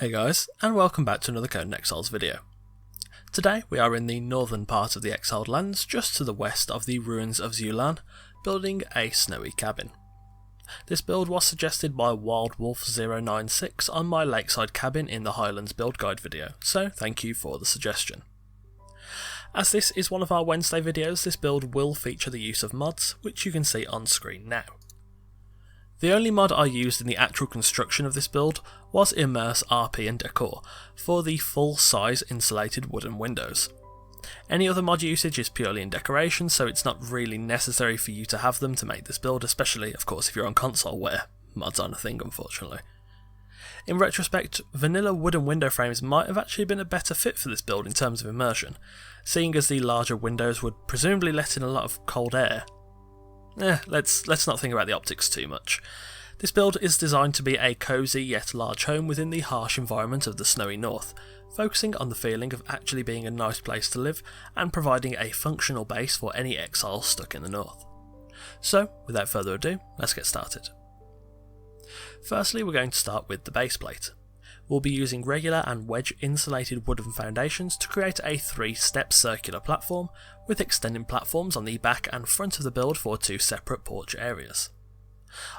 Hey guys, and welcome back to another Conan Exiles video. Today we are in the northern part of the Exiled Lands, just to the west of the ruins of Exile, building a snowy cabin. This build was suggested by WildWolf096 on my lakeside cabin in the Highlands build guide video, so thank you for the suggestion. As this is one of our Wednesday videos, this build will feature the use of mods, which you can see on screen now. The only mod I used in the actual construction of this build was Immerse RP and Decor for the full size insulated wooden windows. Any other mod usage is purely in decoration, so it's not really necessary for you to have them to make this build, especially of course if you're on console where mods aren't a thing unfortunately. In retrospect, vanilla wooden window frames might have actually been a better fit for this build in terms of immersion, seeing as the larger windows would presumably let in a lot of cold air. Let's not think about the optics too much. This build is designed to be a cosy yet large home within the harsh environment of the snowy north, focusing on the feeling of actually being a nice place to live and providing a functional base for any exiles stuck in the north. So, without further ado, let's get started. Firstly, we're going to start with the base plate. We'll be using regular and wedge insulated wooden foundations to create a 3-step circular platform, with extending platforms on the back and front of the build for 2 separate porch areas.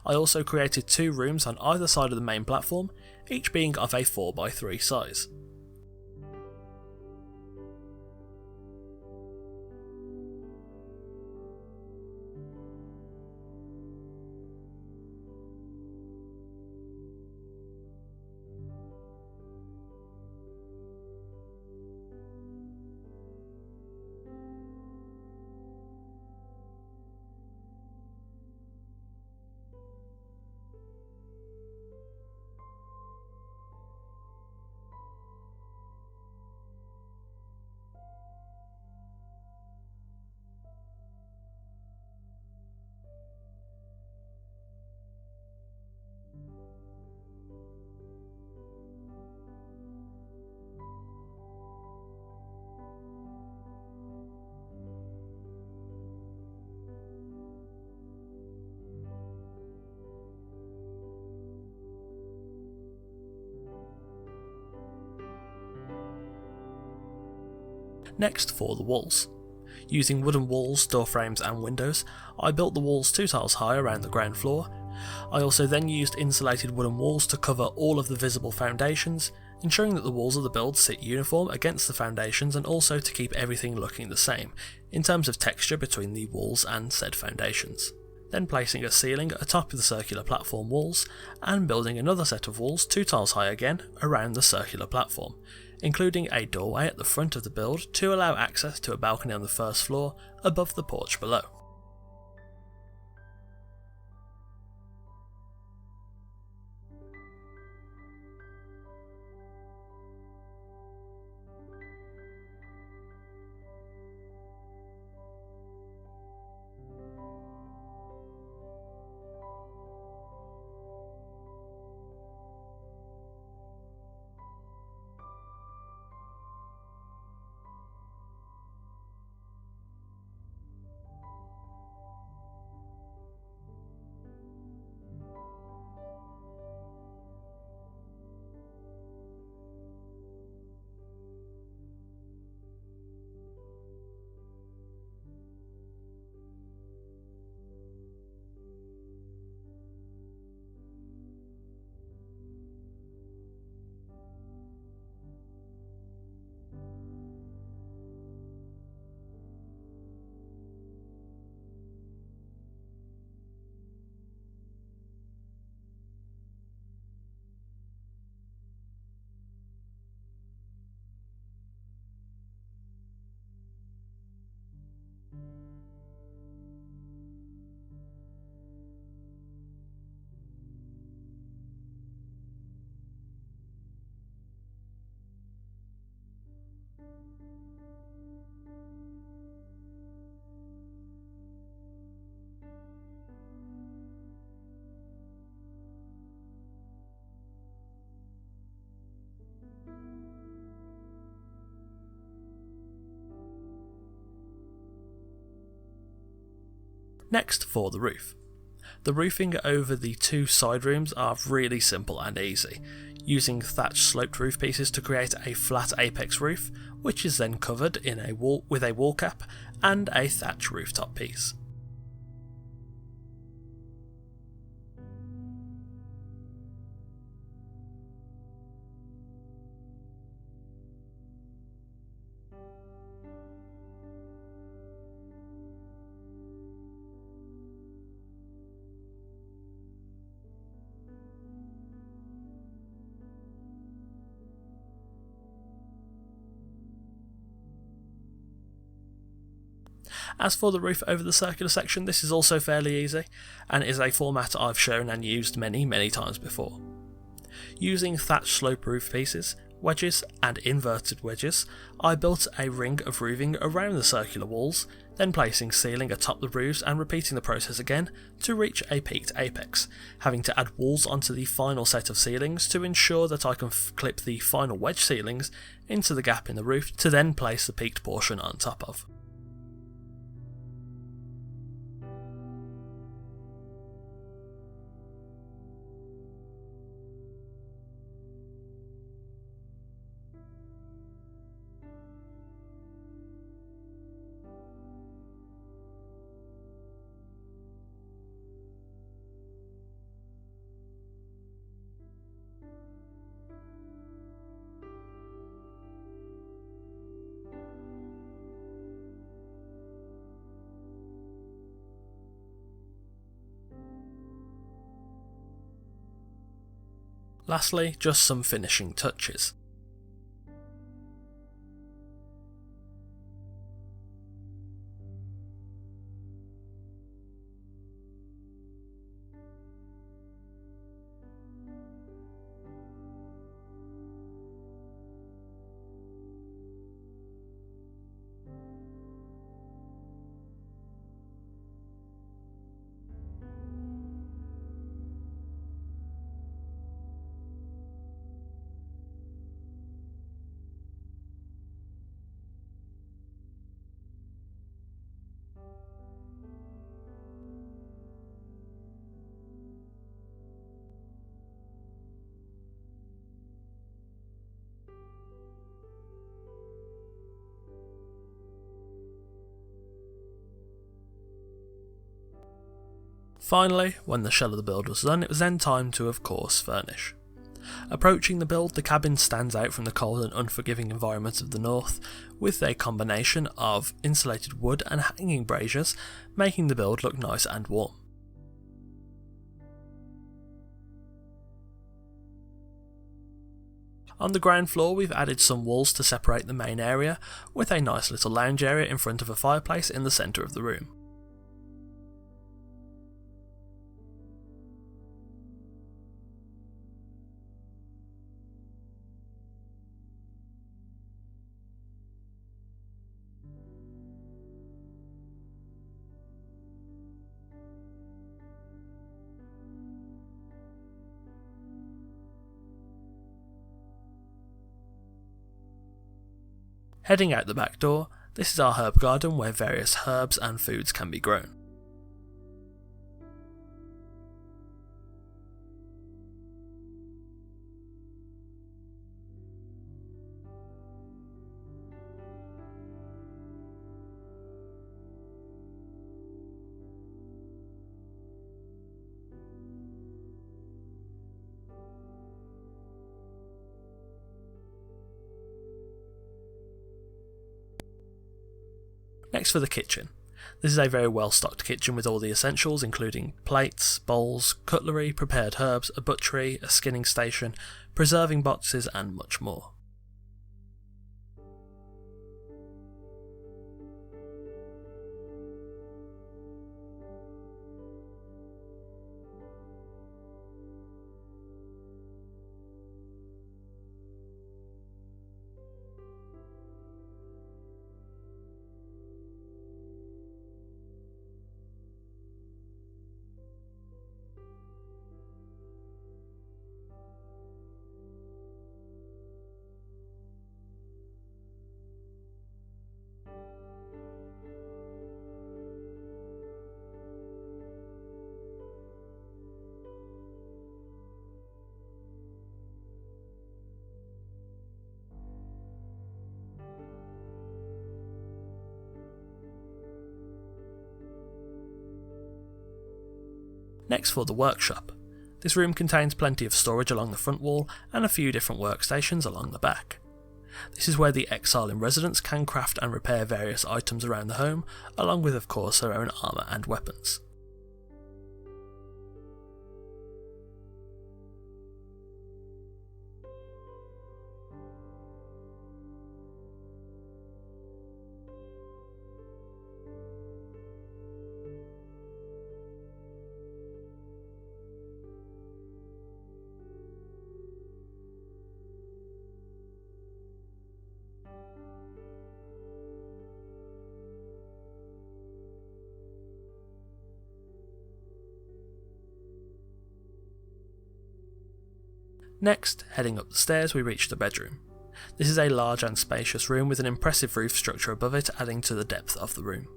I also created 2 rooms on either side of the main platform, each being of a 4x3 size. Next, for the walls. Using wooden walls, door frames and windows, I built the walls 2 tiles high around the ground floor. I also then used insulated wooden walls to cover all of the visible foundations, ensuring that the walls of the build sit uniform against the foundations and also to keep everything looking the same, in terms of texture between the walls and said foundations. Then placing a ceiling atop the circular platform walls, and building another set of walls 2 tiles high again around the circular platform, including a doorway at the front of the build to allow access to a balcony on the first floor above the porch below. Next, for the roof. The roofing over the two side rooms are really simple and easy, using thatched sloped roof pieces to create a flat apex roof, which is then covered with a wall cap and a thatch rooftop piece. As for the roof over the circular section, this is also fairly easy, and is a format I've shown and used many times before. Using thatched slope roof pieces, wedges and inverted wedges, I built a ring of roofing around the circular walls, then placing ceiling atop the roofs and repeating the process again to reach a peaked apex, having to add walls onto the final set of ceilings to ensure that I can clip the final wedge ceilings into the gap in the roof to then place the peaked portion on top of. Lastly, just some finishing touches. Finally, when the shell of the build was done, it was then time to, of course, furnish. Approaching the build, the cabin stands out from the cold and unforgiving environment of the north, with a combination of insulated wood and hanging braziers, making the build look nice and warm. On the ground floor, we've added some walls to separate the main area, with a nice little lounge area in front of a fireplace in the centre of the room. Heading out the back door, this is our herb garden where various herbs and foods can be grown. Next for the kitchen. This is a very well stocked kitchen with all the essentials including plates, bowls, cutlery, prepared herbs, a butchery, a skinning station, preserving boxes and much more. Next for the workshop. This room contains plenty of storage along the front wall and a few different workstations along the back. This is where the Exile in residence can craft and repair various items around the home, along with of course their own armour and weapons. Next, heading up the stairs, we reach the bedroom. This is a large and spacious room with an impressive roof structure above it, adding to the depth of the room.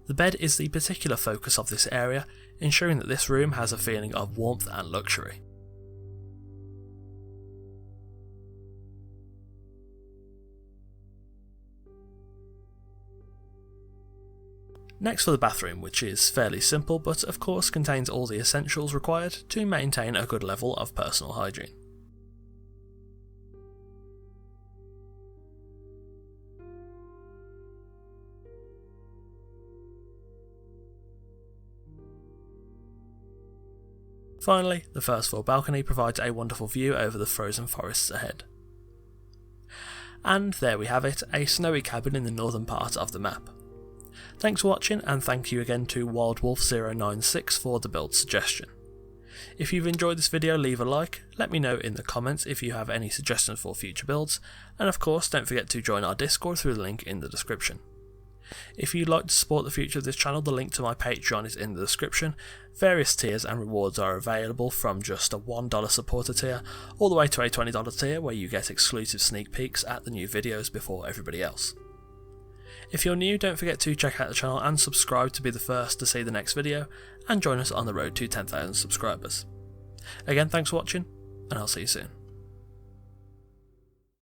The bed is the particular focus of this area, ensuring that this room has a feeling of warmth and luxury. Next for the bathroom, which is fairly simple but of course contains all the essentials required to maintain a good level of personal hygiene. Finally, the first floor balcony provides a wonderful view over the frozen forests ahead. And there we have it, a snowy cabin in the northern part of the map. Thanks for watching, and thank you again to WildWolf096 for the build suggestion. If you've enjoyed this video, leave a like, let me know in the comments if you have any suggestions for future builds, and of course don't forget to join our Discord through the link in the description. If you'd like to support the future of this channel, the link to my Patreon is in the description. Various tiers and rewards are available, from just a $1 supporter tier all the way to a $20 tier where you get exclusive sneak peeks at the new videos before everybody else. If you're new, don't forget to check out the channel and subscribe to be the first to see the next video, and join us on the road to 10,000 subscribers. Again, thanks for watching, and I'll see you soon.